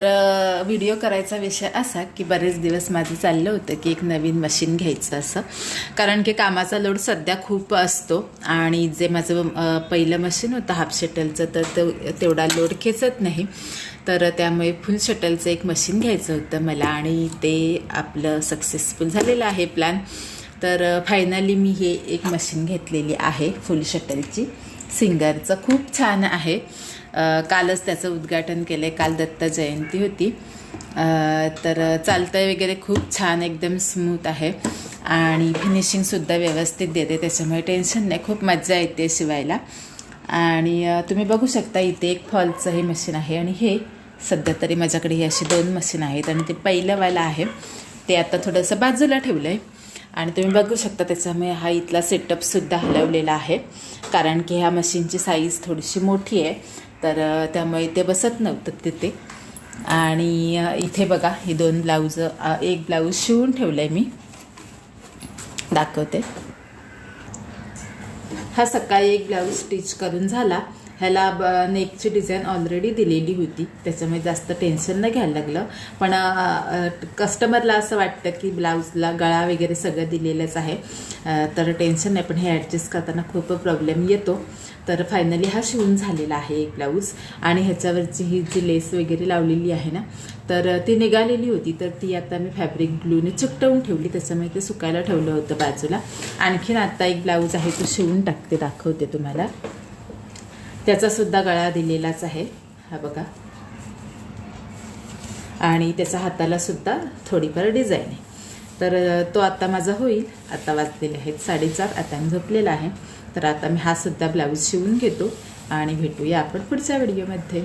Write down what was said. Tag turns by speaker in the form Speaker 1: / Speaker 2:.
Speaker 1: Video करायचा विषय असा की बरेच दिवस माझं चाललं होतं की एक नवीन मशीन घ्यायचं असं, कारण की कामाचा लोड सध्या खूप असतो आणि जे माझं पहिलं मशीन होतं हाफ शटलचं तर तेवढा लोड खेचत नाही, तर त्यामुळे फुल शटलचं एक मशीन घ्यायचं होतं मला आणि ते आपलं सक्सेसफुल झालेलं आहे प्लॅन. तर फायनली मी हे एक मशीन घेतलेली आहे फुल शटलची, सिंगरचं. खूप छान आहे. कालच त्याचं उद्घाटन केलं आहे, काल दत्त जयंती होती. तर चालतं वगैरे खूप छान, एकदम स्मूथ आहे आणि फिनिशिंगसुद्धा व्यवस्थित देते, त्याच्यामुळे टेन्शन नाही, खूप मजा येते शिवायला. आणि तुम्ही बघू शकता इथे एक फॉलचं हे मशीन आहे आणि हे सध्या तरी माझ्याकडे ही अशी 2 मशीन आहेत आणि ते पहिलंवालं आहे ते आता थोडंसं बाजूला ठेवलं आहे. आणि तुम्ही बघू शकता त्याच्यामुळे हा इथला सेटअपसुद्धा हलवलेला आहे, कारण की ह्या मशीनची साईज थोडीशी मोठी आहे, तर त्यामुळे ते बसत नव्हतं तिथे. आणि इथे बघा ही 2 ब्लाऊज, एक ब्लाऊज शिवून ठेवलं आहे मी, दाखवते. हा सकाळी एक ब्लाऊज स्टिच करून झाला. ह्याला नेकची डिझाईन ऑलरेडी दिलेली होती, त्याच्यामुळे जास्त टेन्शन नाही घ्यायला लागलं. पण कस्टमरला असं वाटतं की ब्लाऊजला गळा वगैरे सगळं दिलेलंच आहे, तर टेन्शन नाही. पण हे ॲडजस्ट करताना खूप प्रॉब्लेम येतो. तर फायनली हा शिवून झालेला आहे एक ब्लाऊज. आणि ह्याच्यावरची ही जी लेस वगैरे लावलेली आहे ना, तर ती निघालेली होती, तर ती आता मी फॅब्रिक ग्लूने चिकटवून ठेवली, त्याच्यामुळे ते सुकायला ठेवलं होतं बाजूला. आणखीन आता एक ब्लाऊज आहे तो शिवून टाकते, दाखवते तुम्हाला. त्याचासुद्धा गळा दिलेलाच आहे, हा बघा. आणि त्याच्या हाताला सुद्धा थोडीफार डिझाईन आहे. तर तो आता माझा होईल. आता वाजलेले आहेत 4:30, आता मी झोपलेला आहे. तर आता मी हा सुद्धा ब्लाऊज शिवून घेतो आणि भेटूया आपण पुढच्या व्हिडिओमध्ये.